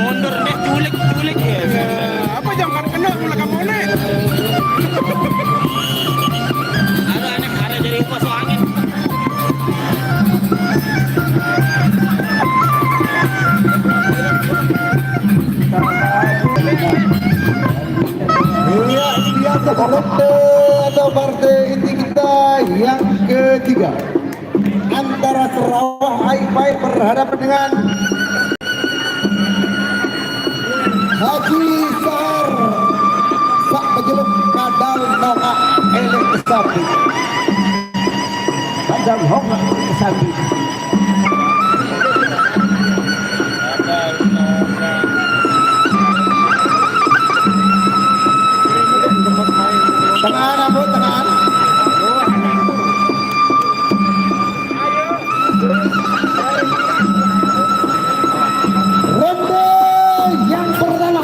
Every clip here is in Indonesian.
mundur nih, culik ya. Apa jangan kena mulai kamu nih. Ada jadi masuk angin. Iya, biasa ronde atau partai inti kita yang ketiga antara Sarawak High berhadapan dengan Haji Sar sak pejeluk kadal nongak elek kesapi kadal nongak kesapi. Tengahan abu, tengahan. Ronde yang pertama.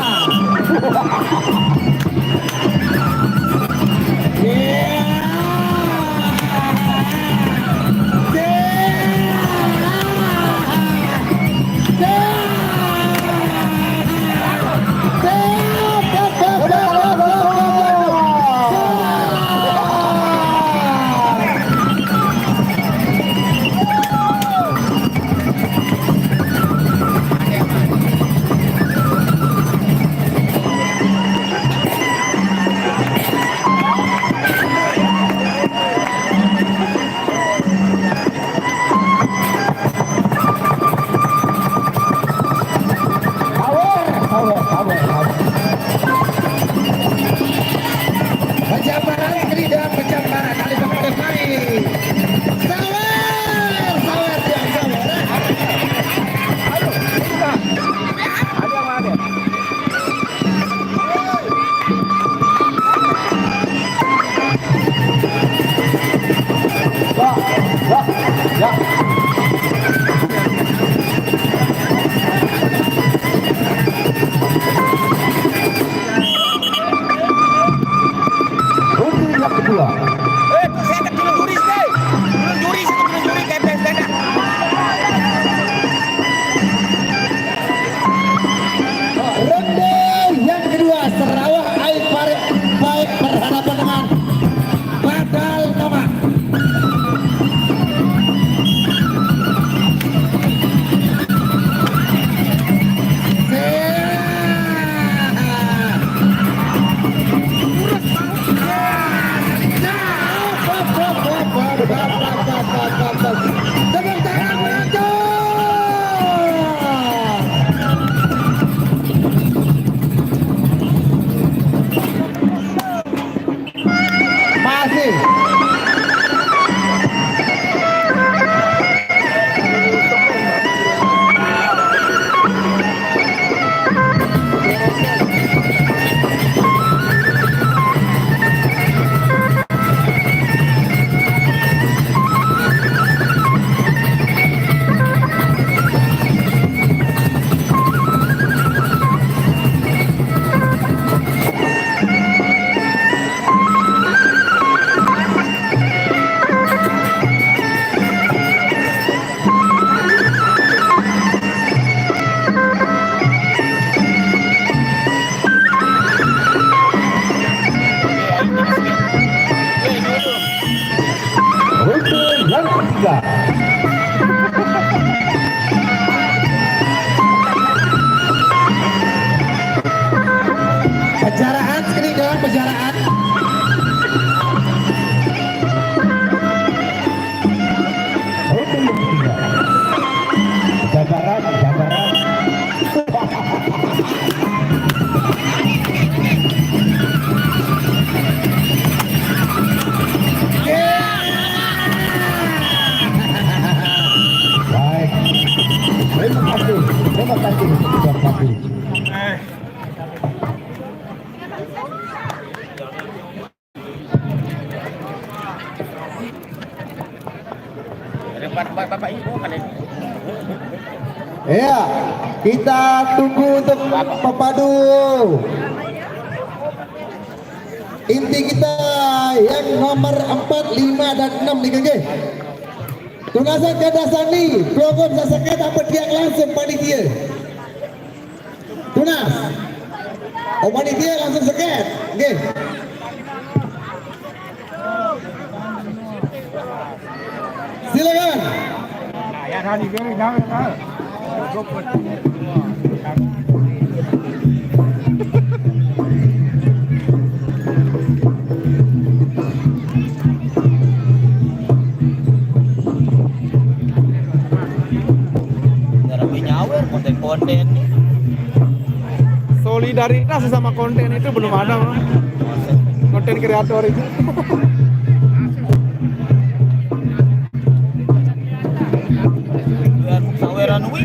Pejaraan sekali dalam pejaraan. Jabaran. Terima kasih sudah hadir. Bapak Ibu kan ini. Ya, kita tunggu untuk pepadu inti kita yang nomor 4, 5 dan 6 nih KG. Tugasan ke dasar ni, program sasakan apa dia langsung panitia. Tunas. Oh panitia langsung seket. Oke. Silakan. Ya tadi gini jangan. Rapi nyawer konten-konten nih. Solidaritas sesama konten itu belum ada, Bang. Konten kreator itu. Biar saweran wi.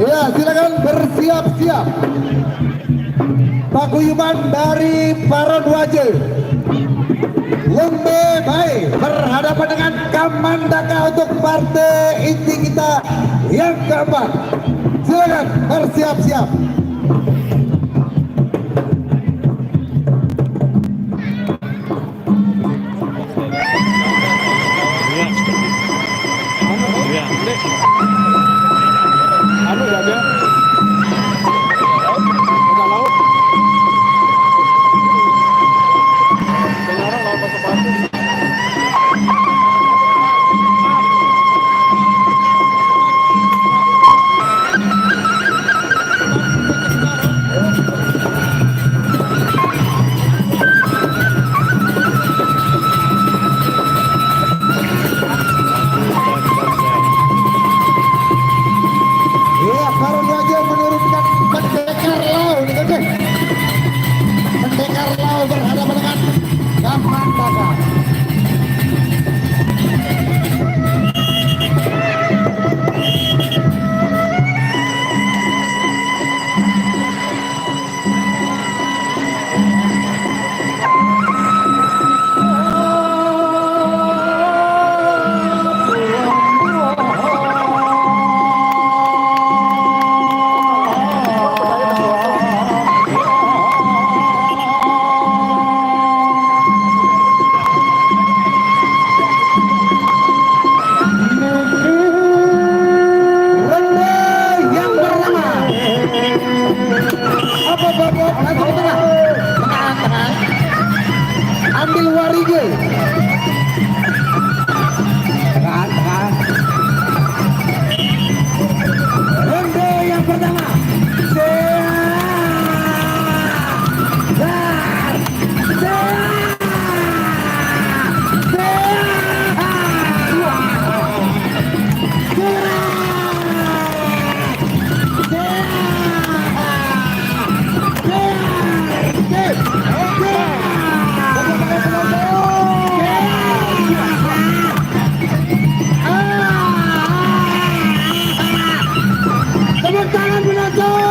Ya, silakan bersiap-siap. Paguyuban dari para Waje. Lembe baik berhadapan dengan Kamandaka untuk partai inti kita yang keempat. Silakan bersiap-siap. Anu ya dia. Udah laut. Sekarang laut pasar batu. Ya, para Waje menurunkan pendekar lau nih kan. Pendekar lau berhadapan dengan Kamandaka. Ronde yang pertama. Apa babak langsung ke tengah. Tengah. Ambil Warige. Tengah. Ronde yang pertama. Tepuk tangan penonton.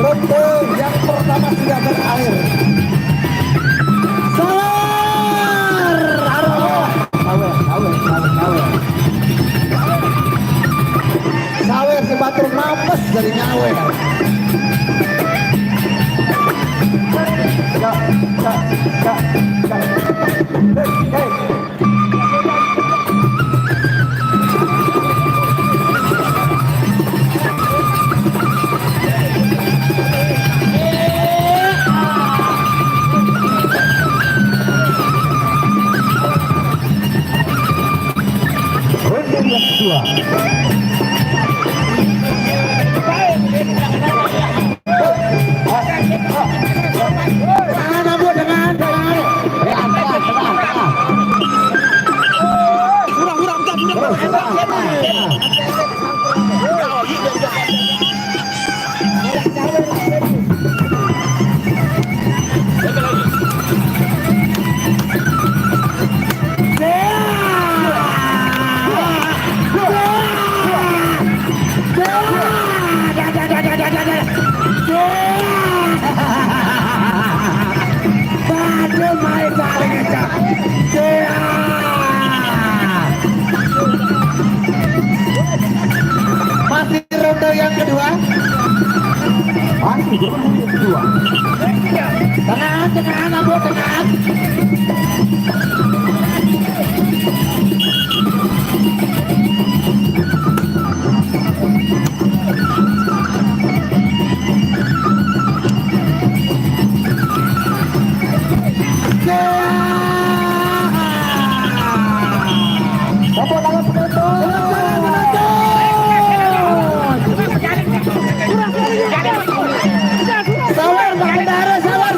Ronde yang pertama sudah berakhir. Sawer sebatur mampes dari nyawer. Ronde yang kedua. Tangan abu dengan Aduh, main saling aja. Masih ronde yang kedua. Masih ronde yang kedua. Tengah, Abu, tengah. Sabar pengendara, sabar.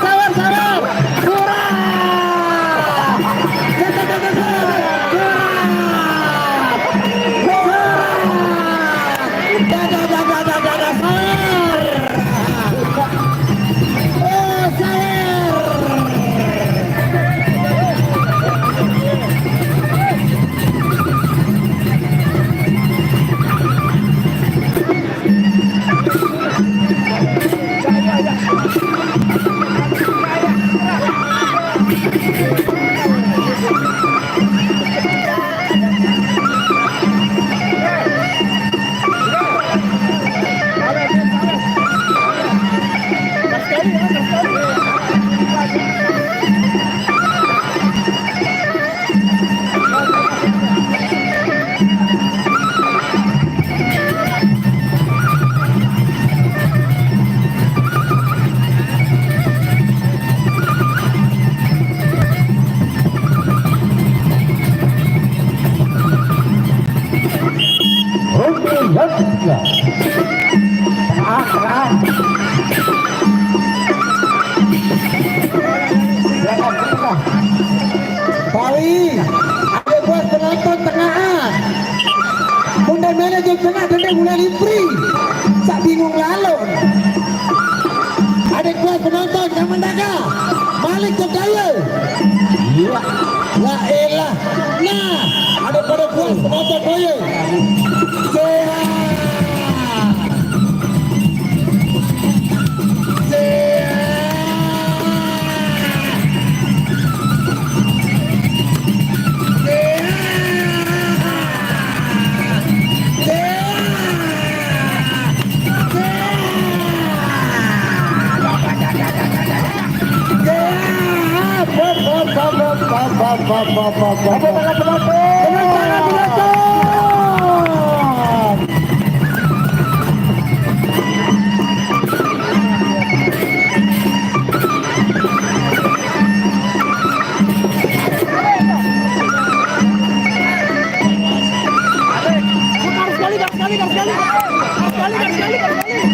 Pawi, ada buat penonton tengah. Bunda manajer tengah dan mulai lipri. Tak bingung lalon. Ada buat penonton yang mendaga. Malik Jogja. Iya. La elah. Nah, ada pada buat penonton boyo.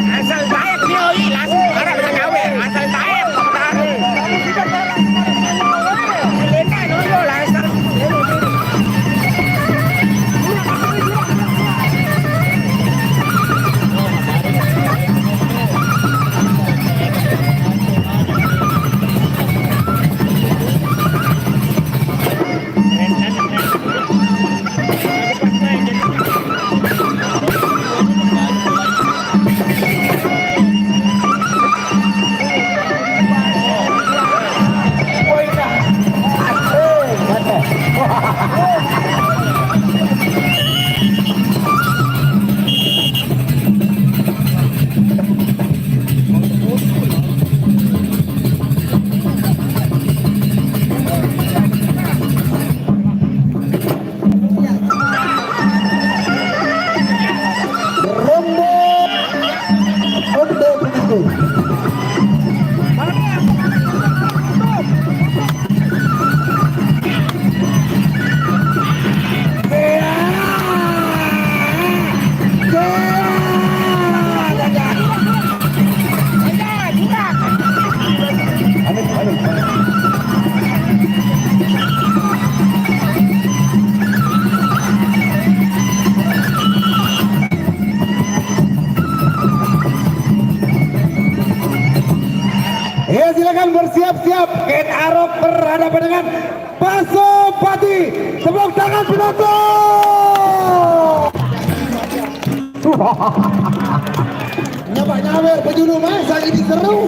Asal baik dia langsung orang nak kahwin. Asal baik lena dulu lah asal. Ya silakan bersiap-siap. Ken Arok berhadapan dengan Pasopati. Tepuk tangan penonton. Nyawa nyawer penjuru masa ini seru.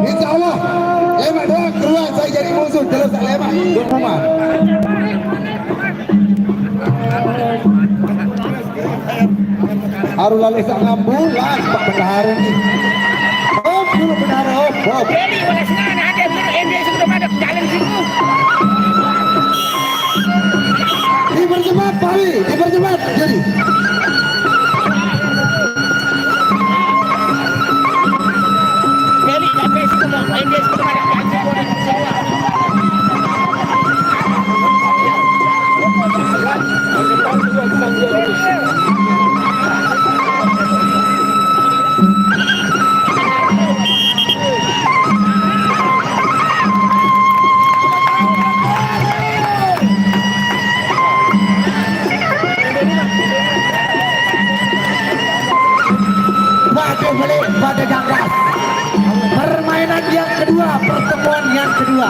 Insya Allah lemak doang keluar saya jadi musuh terus lemak rumah. Harus lalu sangat bulan Pak Bendahara ini. Hop dulu Bendahara hop. Jadi oleh senang ada MD sudah pada jalan situ. Dipercepat Pak Wi, dipercepat jadi. Jadi sampai situ MD sudah pada jalan situ. Pada ganggas permainan yang kedua, pertemuan yang kedua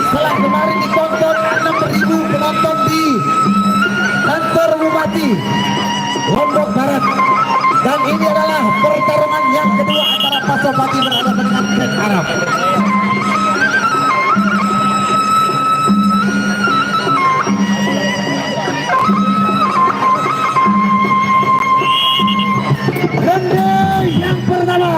setelah kemarin ditonton 6.000 penonton di kantor Bupati Lombok Barat, dan ini adalah pertarungan yang kedua antara Pasopati berhadapan dengan Grand Arab. Ronde yang pertama.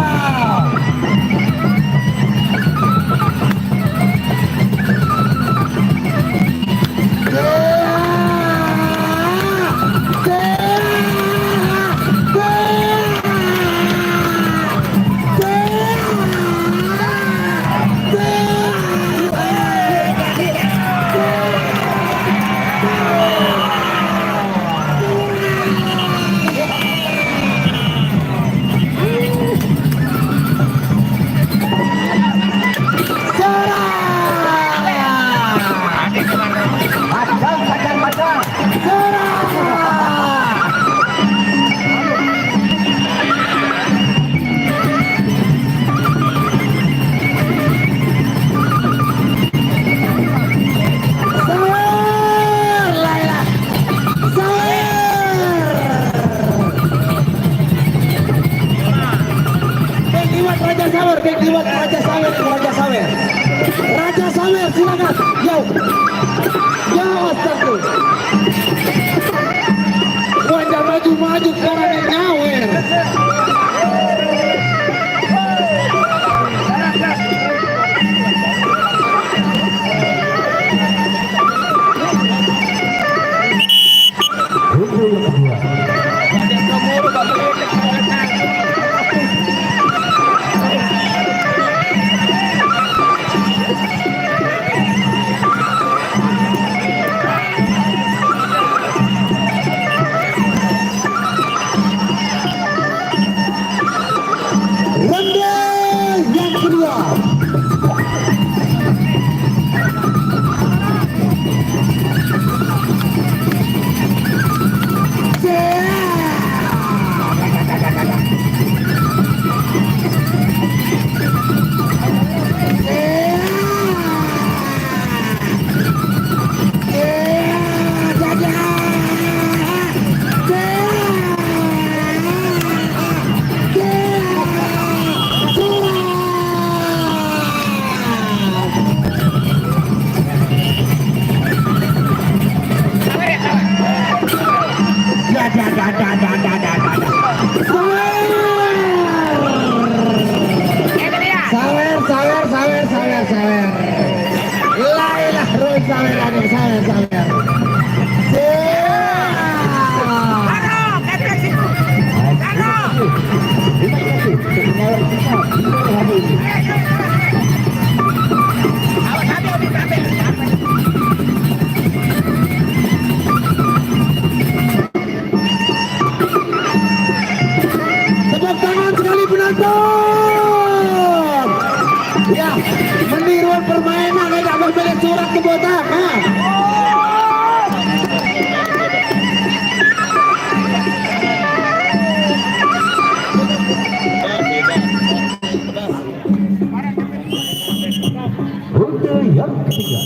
Raja Sawer silakan. Yo Astagfirullah. Wajah maju karena nyawer. Tepuk tangan sekali penonton. Ya, meniruan permainan tidak berbeda surat ke botak. Rute yang ketiga.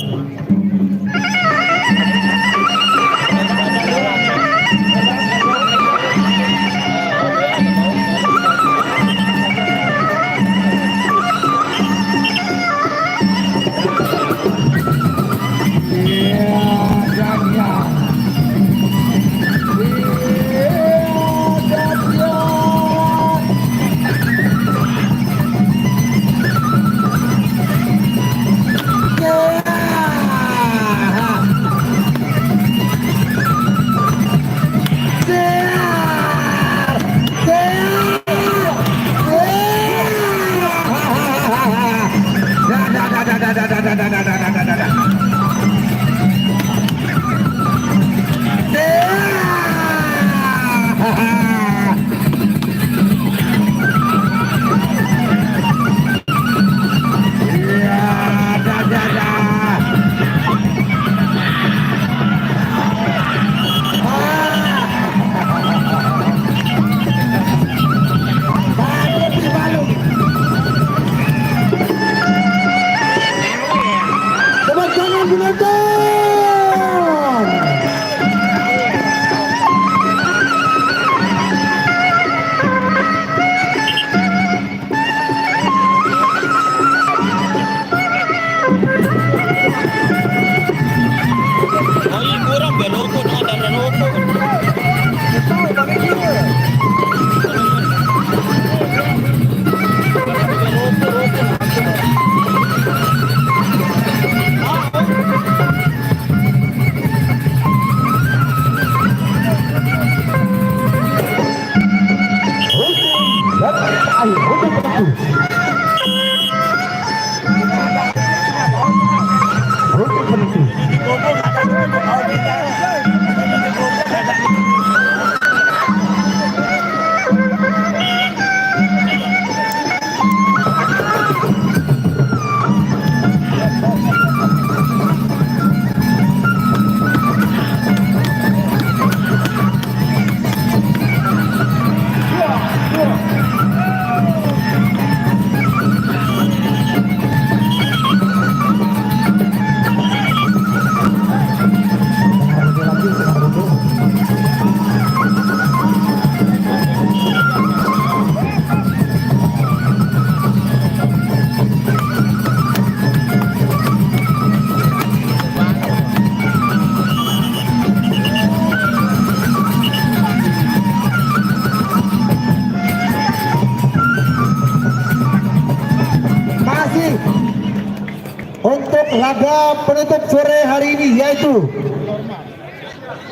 Untuk laga penutup sore hari ini yaitu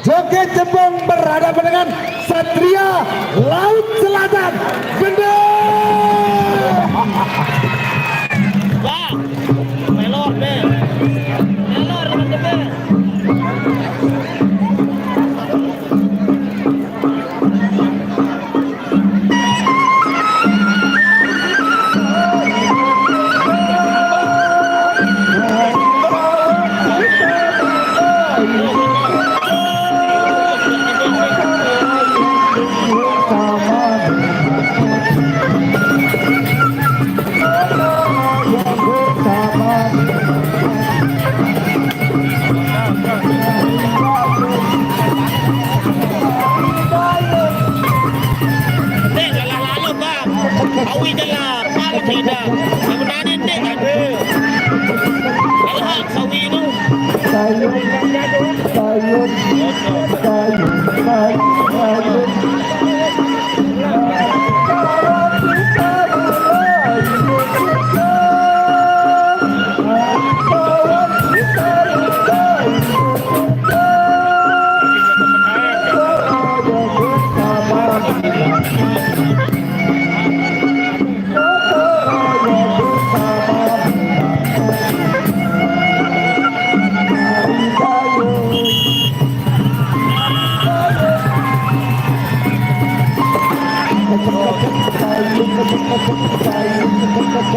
Joget Jepang berhadapan dengan Satria Laut Selatan. Wah, melor deh. Melor teman-teman.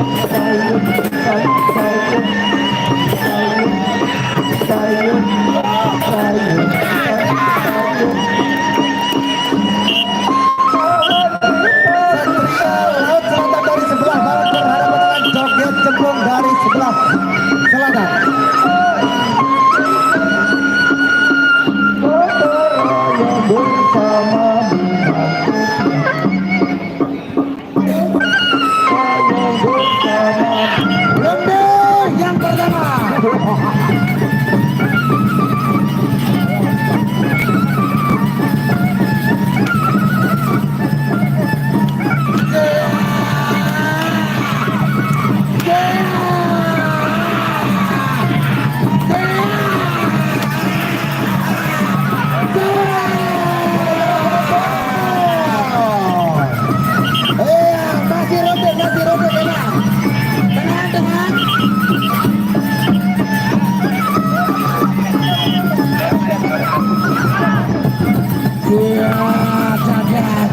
Laut Selatan dari sebelah barat berhadapan dengan joget cemplung dari sebelah selatan. Ronde yang pertama. Masih ronde tengah. Iya, cacat.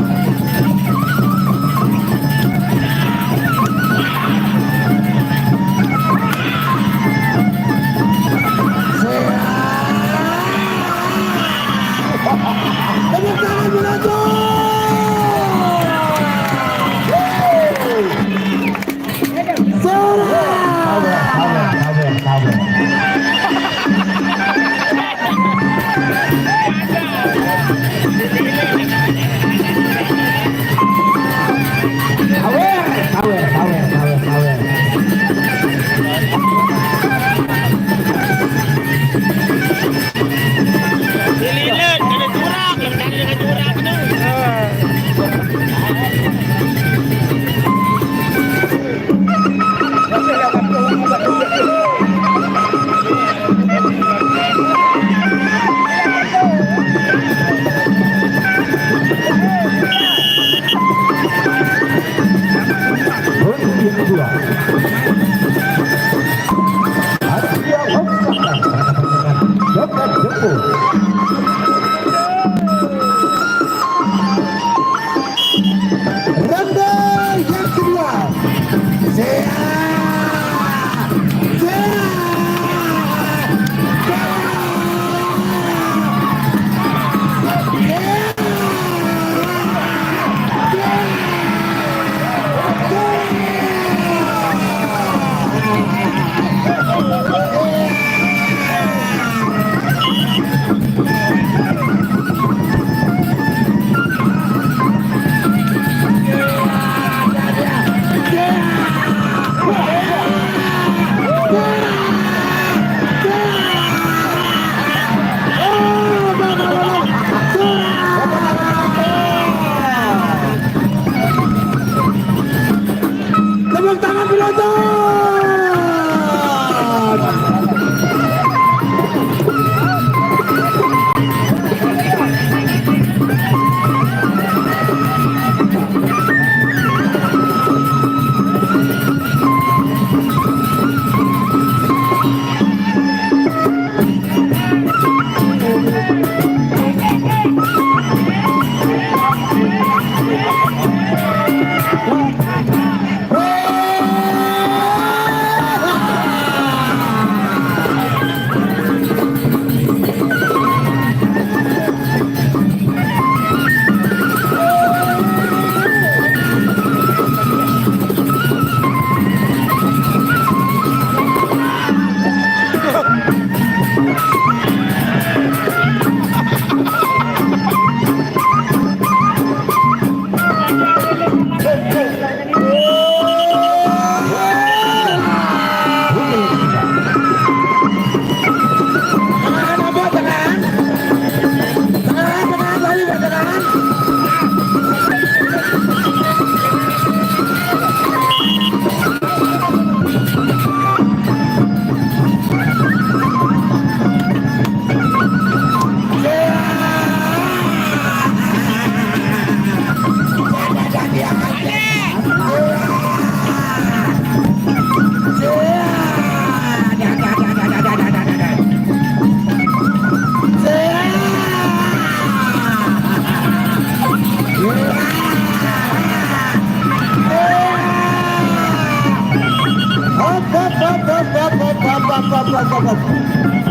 Tepuk tangan penonton. Dililit, ada curang, ada curang tu. Ronde yang kedua.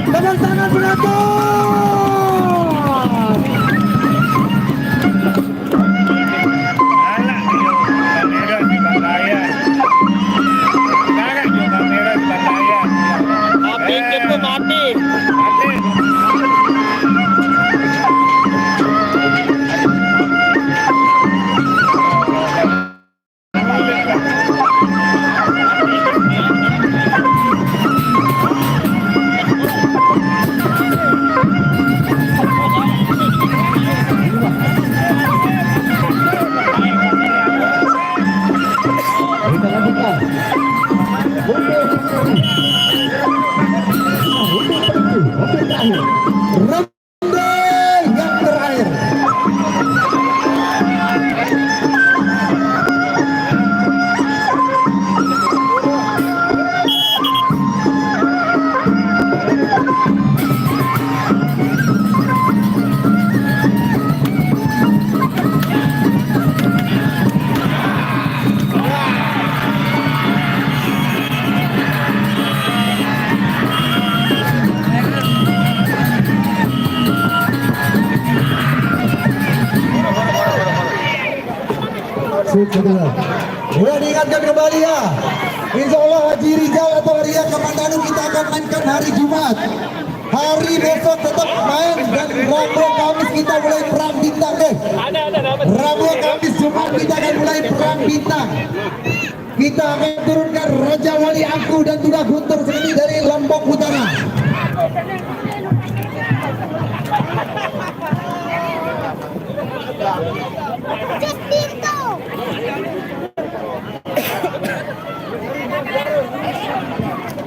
Tepuk tangan penonton. Alah, kamera di Bandaya. Sekarang juga kamera di Bandaya. Api kita mati. Mati. Kita lanjutkan. Ronde yang terakhir. Ya, diingatkan kembali ya. Insya Allah Haji Rizal atau Ria Kamandanu kita akan mainkan hari Jumat. Hari besok tetap main dan Rabu Kamis kita mulai perang bintang deh. Rabu Kamis Jumat kita akan mulai perang bintang. Kita akan turunkan Raja Wali Angku dan Tudah Guntur.